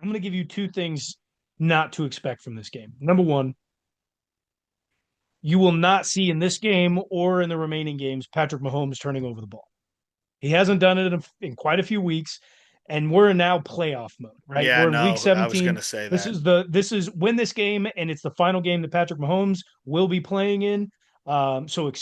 I'm going to give you two things not to expect from this game. Number one, you will not see in this game or in the remaining games Patrick Mahomes turning over the ball. He hasn't done it in quite a few weeks, and we're in now playoff mode, right? Yeah, We're in week no, I was 17. gonna say This that. is win this game, and it's the final game that Patrick Mahomes will be playing in. So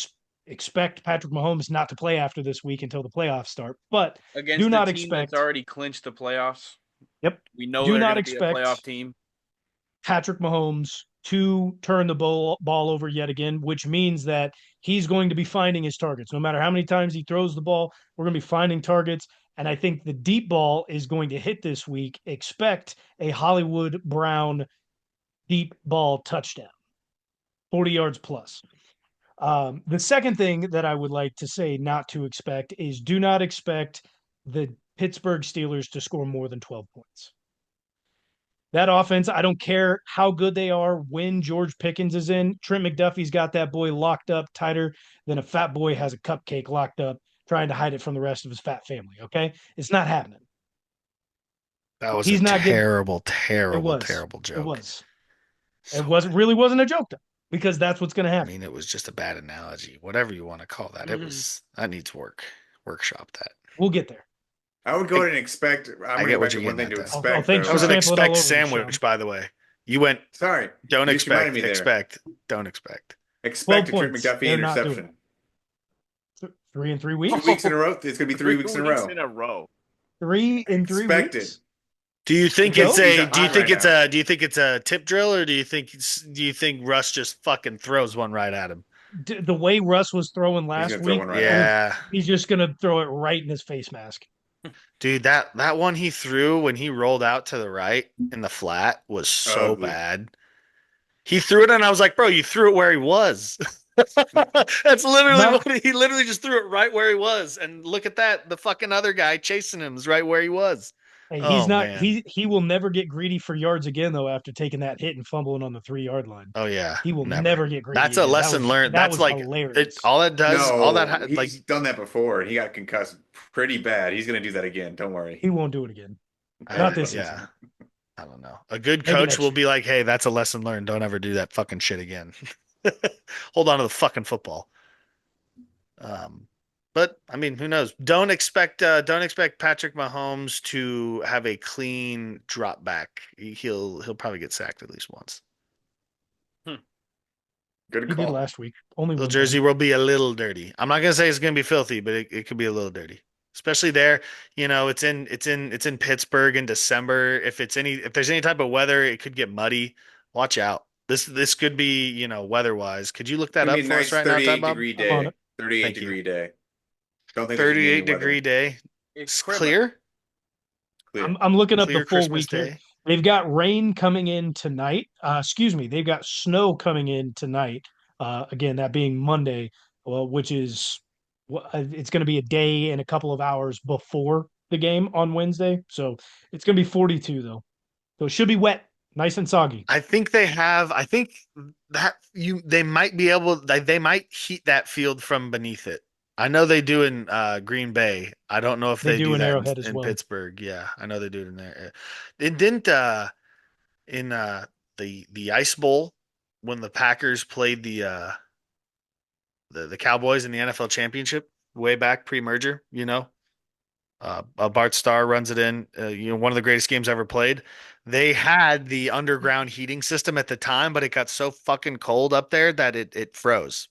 expect Patrick Mahomes not to play after this week until the playoffs start. But do Against the not team that's expect, already clinched the playoffs. yep, We know do they're not going to be a playoff expect team. Patrick Mahomes to turn the ball over yet again, which means that he's going to be finding his targets. No matter how many times he throws the ball, we're going to be finding targets. And I think the deep ball is going to hit this week. Expect a Hollywood Brown deep ball touchdown, 40 yards plus. The second thing that I would like to say not to expect is do not expect the Pittsburgh Steelers to score more than 12 points. That offense, I don't care how good they are when George Pickens is in. Trent McDuffie's got that boy locked up tighter than a fat boy has a cupcake locked up, trying to hide it from the rest of his fat family. Okay. It's not happening. That was a He's not getting terrible, it terrible, was. terrible It joke. was. It So wasn't bad. really wasn't a joke though, because that's what's gonna I happen. mean, it was just a bad analogy, whatever you want to call that. It Mhm. was that needs work. Workshop that. We'll get there. I would go I, ahead and expect. I'm I gonna get go what back you're to one getting thing at to though. Oh, expect, thanks That for though. was an sampling all expect over me, Sean. sandwich, by the way. You went, Sorry, don't you just reminded expect, me there. expect, don't expect. Twelve Expect a Trent points. McDuffie They're not doing interception. it. 3 in 3 2 weeks. weeks in a row. It's gonna be 3 weeks in a Weeks row. in a row. Three in three Expect it. weeks. Do you The think it's goat. He's a do you hot think right it's now. a do you think it's a tip drill or do you think Russ just fucking throws one right at him? The way Russ was throwing He's last gonna throw week, one right at him. Yeah. he's just gonna throw it right in his face mask. Dude, that one he threw when he rolled out to the right in the flat was so Ugly. bad. He threw it and I was like, bro, you threw it where he was. That's literally Not what he literally just threw it right where he was. And look at that. The fucking other guy chasing him is right where he was. he's Oh not man. he will never get greedy for yards again though after taking that hit and fumbling on the 3 yard line. Oh yeah. He will Never. never get greedy That's a again. lesson learned. That That's was like it hilarious. all it does, all No, that like he's done that before. He got concussed pretty bad. He's gonna do that again. Don't worry. He won't do it again. I Not this yeah. season. I don't know. A good Maybe coach will next year. be like, "Hey, that's a lesson learned. Don't ever do that fucking shit again. Hold on to the fucking football." Um, but I mean, who knows? Don't expect Patrick Mahomes to have a clean drop back. He'll probably get sacked at least once. Hmm. Good He did call. last week. Only The one jersey time. will be a little dirty. I'm not gonna say it's gonna be filthy, but it could be a little dirty. Especially there, it's in Pittsburgh in December. If there's any type of weather, it could get muddy. Watch out. This could be, weather wise. Could you look It's that gonna be up a for us nice right now, Ty 38 Bob? degree I'm on day. it. 38 Thank you. degree day. Don't think there's gonna be any 38-degree weather. day. It's It's Cribba. clear. Clear. I'm looking up the Clear full Christmas week here. Day. They've got rain coming in tonight. Excuse me. They've got snow coming in tonight. Again, that being Monday, well, which is it's going to be a day and a couple of hours before the game on Wednesday. So it's going to be 42 though. So it should be wet, nice and soggy. I think that they might be able they might heat that field from beneath it. I know they do in Green Bay. I don't know if They they do do in that Arrowhead as in well. Pittsburgh. Yeah, I know they do it in there. It didn't in the Ice Bowl when the Packers played the Cowboys in the NFL championship way back pre-merger, Bart Starr runs it in. One of the greatest games ever played. They had the underground heating system at the time, but it got so fucking cold up there that it froze,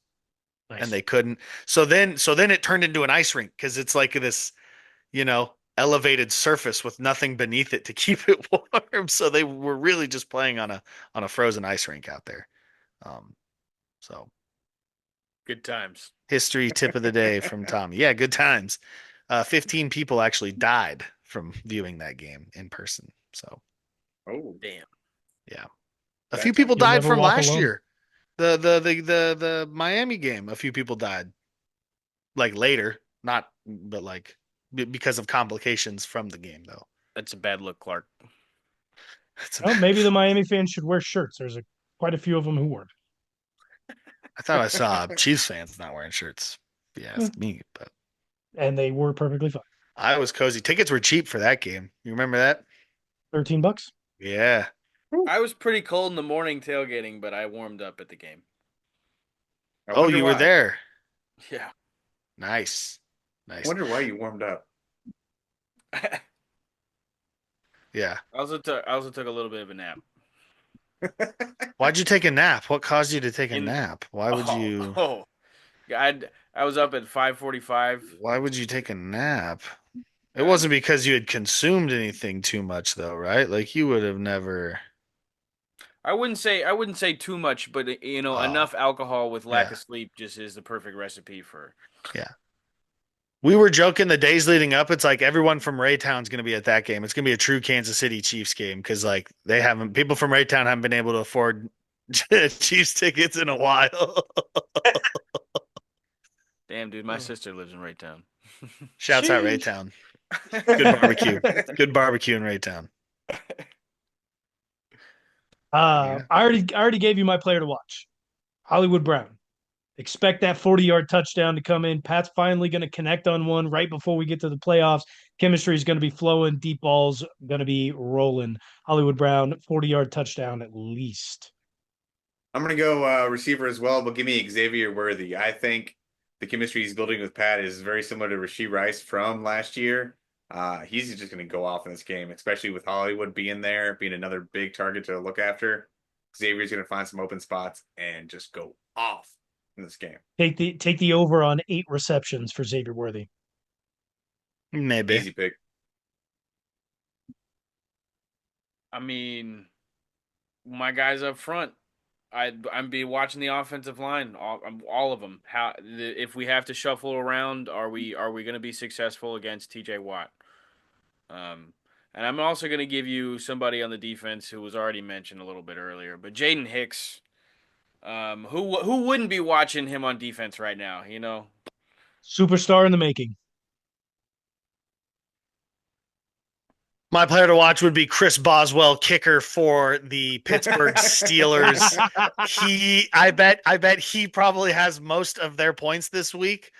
and Nice. they couldn't. So then it turned into an ice rink because it's like this, elevated surface with nothing beneath it to keep it warm. So they were really just playing on a frozen ice rink out there. Um, so Good times. history tip of the day from Tommy. Yeah, good times. 15 people actually died from viewing that game in person. So, Oh, Damn. yeah. A few bad people You'll times. died never from walk last alone. year. The Miami game, a few people died like later, not but like because of complications from the game though. That's a bad look, Clark. That's a Well, bad. maybe the Miami fans should wear shirts. Quite a few of them who weren't. I thought I saw Chiefs fans not wearing shirts. If you Yeah. asked me, but And they were perfectly fine. I was cozy. Tickets were cheap for that game. You remember that? $13. Yeah. I was pretty cold in the morning tailgating, but I warmed up at the game. I Oh, wonder you were why. there. Yeah. Nice. I Nice. wonder why you warmed up. I Yeah. also took a little bit of a nap. Why'd you take a nap? What caused you to take a In nap? Why would oh you oh, I was up at 5:45. why would you take a nap? It I wasn't because you had consumed anything too much though, right? Like you would have never. I wouldn't say too much, but Oh, enough alcohol with lack yeah. of sleep just is the perfect recipe for. Yeah. We were joking the days leading up. It's like everyone from Raytown's going to be at that game. It's going to be a true Kansas City Chiefs game because like they haven't people from Raytown haven't been able to afford Chiefs tickets in a while. Damn, dude, my sister lives in Raytown. Shouts out Sheesh. Raytown. Good barbecue. Good barbecue in Raytown. Yeah. I already gave you my player to watch. Hollywood Brown. Expect that 40-yard touchdown to come in. Pat's finally going to connect on one right before we get to the playoffs. Chemistry is going to be flowing. Deep balls going to be rolling. Hollywood Brown, 40-yard touchdown at least. I'm gonna go receiver as well, but give me Xavier Worthy. I think the chemistry he's building with Pat is very similar to Rasheed Rice from last year. He's just gonna go off in this game, especially with Hollywood being there, being another big target to look after. Xavier's gonna find some open spots and just go off in this game. Take the over on 8 receptions for Xavier Worthy. Maybe. Easy pick. I mean, my guys up front. I'm be watching the offensive line, all of them. If we have to shuffle around, are we going to be successful against T.J. Watt? And I'm also going to give you somebody on the defense who was already mentioned a little bit earlier, but Jaden Hicks. Who wouldn't be watching him on defense right now? Superstar in the making. My player to watch would be Chris Boswell, kicker for the Pittsburgh Steelers. I bet he probably has most of their points this week.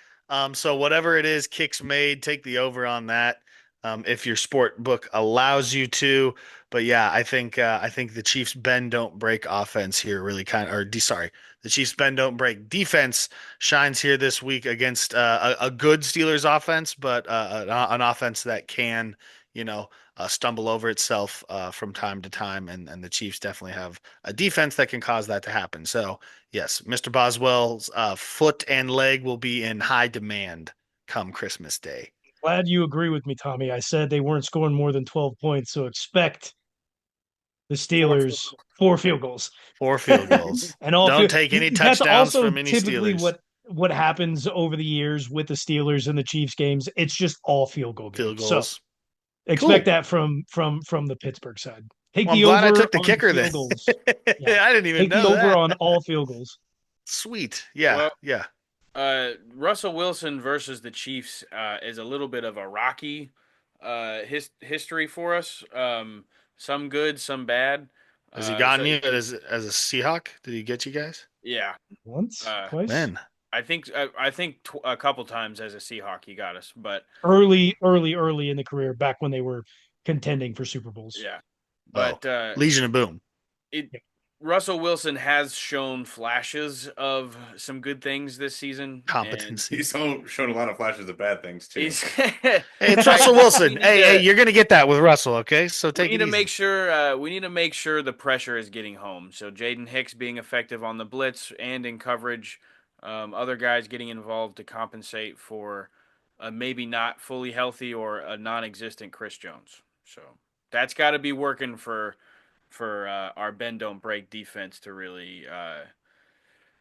So whatever it is, kicks made, take the over on that. If your sport book allows you to. But yeah, I think the Chiefs bend don't break offense here really the Chiefs bend don't break defense shines here this week against a good Steelers offense, but an offense that can, you know, stumble over itself from time to time, and the Chiefs definitely have a defense that can cause that to happen. So yes, Mr. Boswell's foot and leg will be in high demand come Christmas Day. Glad you agree with me, Tommy. I said they weren't scoring more than 12 points, so expect the Steelers 4 field goals. 4 field goals. And all Don't field take any that's touchdowns also from any typically Steelers. what happens over the years with the Steelers and the Chiefs games. It's just all field goal Field games. So goals. expect Cool. that from the Pittsburgh side. Take Well, I'm the glad I over took the on kicker then. field goals. I Yeah. didn't even Take the know over that. on all field goals. Sweet. Yeah. Well, Yeah. Russell Wilson versus the Chiefs is a little bit of a rocky history for us. Some good, some bad. Has he gotten So you as a Seahawk? Did he get you guys? yeah, Once, uh, twice. Man. I think a couple times as a Seahawk he got us, but Early in the career, back when they were contending for Super Bowls. yeah, Oh, but Legion of Boom. it Russell Wilson has shown flashes of some good things this season, and Competency. He's shown a lot of flashes of bad things too. he's. Hey, it's Russell Wilson. Hey, you're gonna get that with Russell, okay? So We take need it to easy. make sure the pressure is getting home. So Jaden Hicks being effective on the blitz and in coverage, other guys getting involved to compensate for maybe not fully healthy or a non-existent Chris Jones. So that's got to be working for our bend don't break defense to really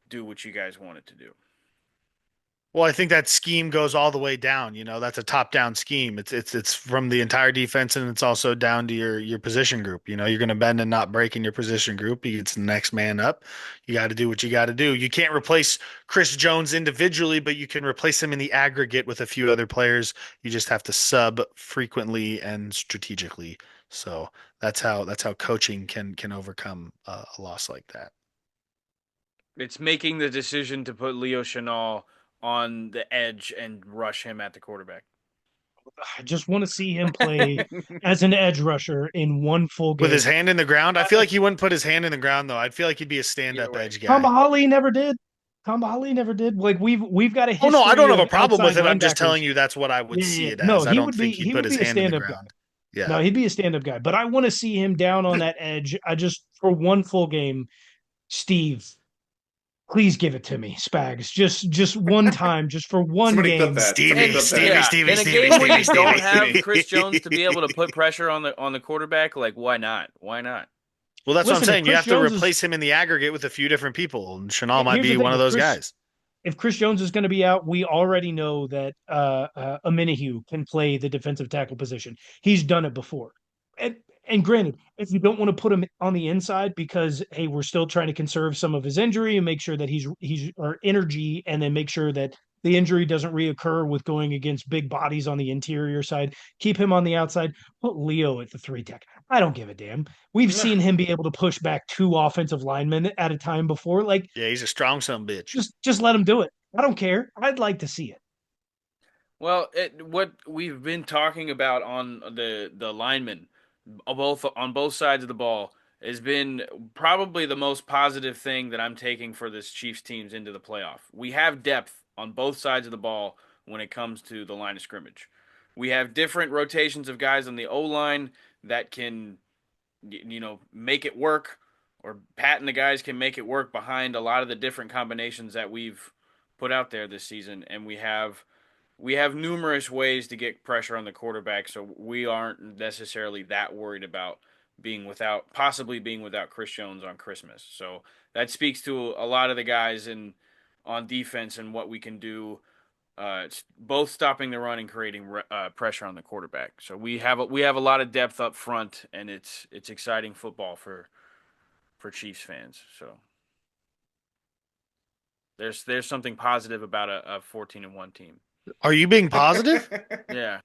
do what you guys want it to do. Well, I think that scheme goes all the way down. You know, that's a top-down scheme. It's from the entire defense, and it's also down to your position group. You know, you're going to bend and not break in your position group. It's the next man up. You got to do what you got to do. You can't replace Chris Jones individually, but you can replace him in the aggregate with a few other players. You just have to sub frequently and strategically. So that's how coaching can overcome a loss like that. It's making the decision to put Leo Chenal on the edge and rush him at the quarterback. I just want to see him play as an edge rusher in one full game. With his hand in the ground, I feel like he wouldn't put his hand in the ground though. I'd feel like he'd be a stand-up way. edge guy. Kamba Hali never did. Kamba Hali never did. Like we've got a history. Oh no, I don't have a of problem with it. outside I'm just linebackers. telling you that's what I would Yeah, see yeah. it No, as. I he don't would think be- he'd he put would his be a hand in the stand-up guy. ground. Yeah. No, he'd be a stand-up guy. But I want to see him down on that edge. I just for one full game, Steve, please give it to me, Spags. Just one time, just for one Somebody game. clip that. Stevie, Somebody clip Stevie, that. Yeah, Stevie, in a Stevie, game where you Stevie, don't Stevie. have Chris Jones to be able to put pressure on the quarterback, like why not? Why not? Well, that's what I'm Listen, if saying. You Chris have to Jones is- replace him in the aggregate with a few different people. And Chanel might Here's the be thing, one of if those Chris- guys. If Chris Jones is going to be out, we already know that Aminihu can play the defensive tackle position. He's done it before. And granted, if you don't want to put him on the inside because hey, we're still trying to conserve some of his injury and make sure that he's our energy, and then make sure that the injury doesn't reoccur with going against big bodies on the interior side. Keep him on the outside. Put Leo at the 3 tech. I don't give a damn. We've seen him be able to push back 2 offensive linemen at a time before. Like Yeah, he's a strong son of a bitch. just let him do it. I don't care. I'd like to see it. Well, what we've been talking about on the linemen, on both sides of the ball, has been probably the most positive thing that I'm taking for this Chiefs teams into the playoff. We have depth on both sides of the ball when it comes to the line of scrimmage. We have different rotations of guys on the O-line that can, make it work, or Pat and the guys can make it work behind a lot of the different combinations that we've put out there this season, and we have numerous ways to get pressure on the quarterback, so we aren't necessarily that worried about possibly being without Chris Jones on Christmas. So that speaks to a lot of the guys on defense and what we can do, both stopping the run and creating pressure on the quarterback. So we have a lot of depth up front, and it's exciting football for Chiefs fans. So there's something positive about a 14-1 team. Are you being positive? Yeah.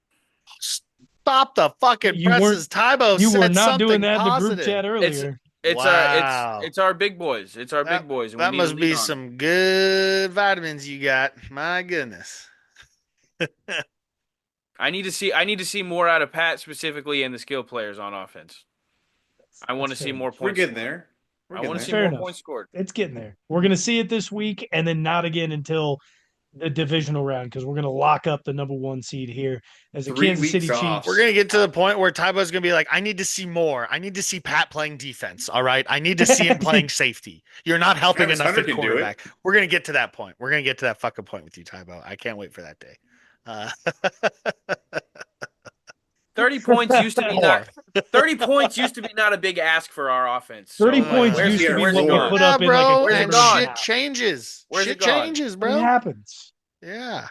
Stop the fucking You weren't- presses. Tybo You said were not something doing that positive. in the group chat earlier. Wow. It's our big boys. It's our big boys. And we That need to must lean be on them. some good vitamins you got. My goodness. I need to see more out of Pat specifically and the skill players on offense. I want to That's see fair. more We're points. getting there. We're I getting want to see there. Fair more enough. points scored. It's getting there. We're going to see it this week, and then not again until the divisional round, because we're going to lock up the number 1 seed here as the 3 Kansas City weeks off. Chiefs. We're going to get to the point where Tybo's going to be like, I need to see more. I need to see Pat playing defense. All right. I need to see him playing safety. You're not helping Travis enough Hunter at can do it. quarterback. We're going to get to that point. We're going to get to that fucking point with you, Tybo. I can't wait for that day. 30 points used to be not 30 points used to be not a big ask for our offense. So, 30 like, points where's used it- to be where's what it we gone? put yeah, up in bro, like a Where's it and gone? shit changes. Where's shit it gone? changes, It bro. happens. Yeah.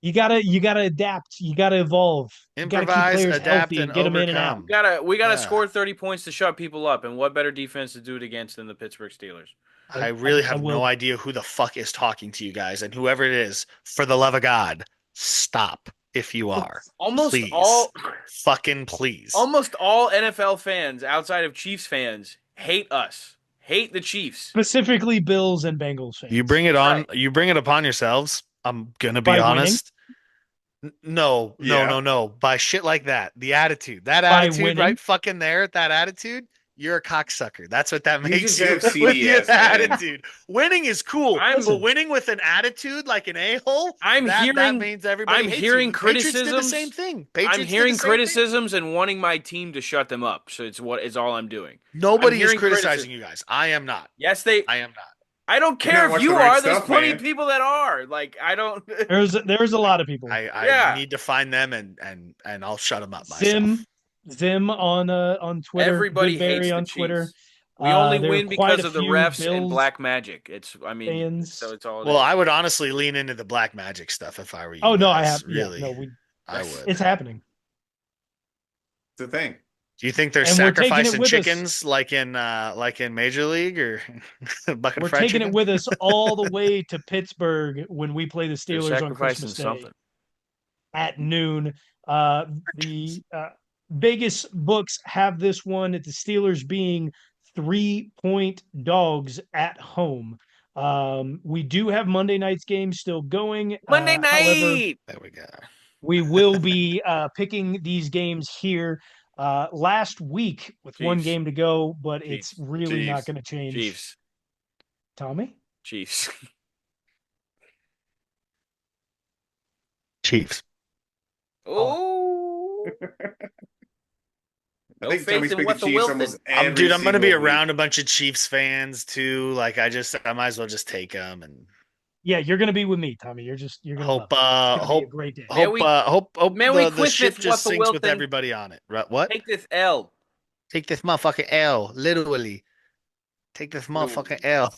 You gotta adapt. You gotta evolve. You gotta keep Improvise, players adapt, healthy and get them in and out. overcome. We gotta Yeah. score 30 points to shut people up, and what better defense to do it against than the Pittsburgh Steelers? I really I have will- no idea who the fuck is talking to you guys, and whoever it is, for the love of God, stop if you are. Almost Please. all Fucking please. almost all NFL fans outside of Chiefs fans hate us. Hate the Chiefs. Specifically, Bills and Bengals fans. You bring it on. Right. You bring it upon yourselves. I'm gonna be By winning? honest. No, Yeah. no. By shit like that, the attitude, that By attitude, winning? right fucking there, that attitude. You're a cocksucker. That's what that You makes just you have with your CDS, man. attitude. Winning is cool, I'm- but winning with an attitude like an a-hole, I'm that hearing- means everybody I'm hates hearing you. The Patriots did the criticisms. same thing. I'm Patriots did hearing the same thing. criticisms and wanting my team to shut them up. So it's all I'm doing. Nobody I'm is hearing criticizing you guys. I am not. Yes, I am not. I don't You're care not if watching you the right are. There's stuff, plenty man. of people that are. Like I don't. There's a lot of people. I Yeah. need to find them and I'll shut them up myself. Zim on Twitter. Everybody Goodberry hates the on Twitter. Chiefs. We only there are win quite because a of the few refs and Bills black magic. It's fans. so it's all. it Well, is. I would honestly lean into the black magic stuff if I were you. Oh no, I guys. have. Really. Yeah, no, I would. it's happening. It's the thing. Do you think they're And we're taking it sacrificing with us. chickens like in Major League or bucket We're of fried taking chicken? it with us all the way to Pittsburgh when we play the They're Steelers on sacrificing Christmas Day something. at noon. The Vegas books have this one at the Steelers being 3-point dogs at home. We do have Monday night's game still going. Monday However, night. There we go. We will be picking these games here last week with one Chiefs. game to go, but it's Chiefs. really not Chiefs. going to change. Chiefs. Tommy? Chiefs. Chiefs. Oh. I No think faith Tommy's in picked what the the Chiefs Wilton. almost I'm every going to be single week. around a bunch of Chiefs fans too. Like I might as well just take them and Yeah, you're going to be with me, Tommy. You're going to love hope it. It's going to be a hope great day. Merry- hope Merry the Christmas, ship just what the sinks with Wilton. everybody on it. Right? What? Take this L. Take this motherfucking L, literally. Take this motherfucking L.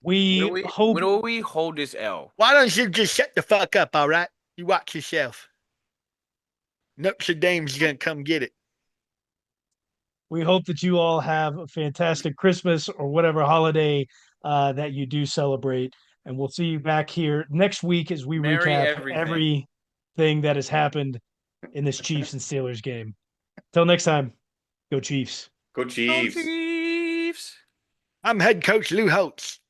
We hope When do we hold this L? Why don't you just shut the fuck up, all right? You watch yourself. Notre Dame's gonna come get it. that you all have a fantastic Christmas or whatever holiday that you do celebrate. And we'll see you back here next week as we Merry recap everything. everything that has happened in this Chiefs and Steelers game. Till next time, go Chiefs. Go Go Chiefs. Chiefs. I'm head coach Lou Holtz.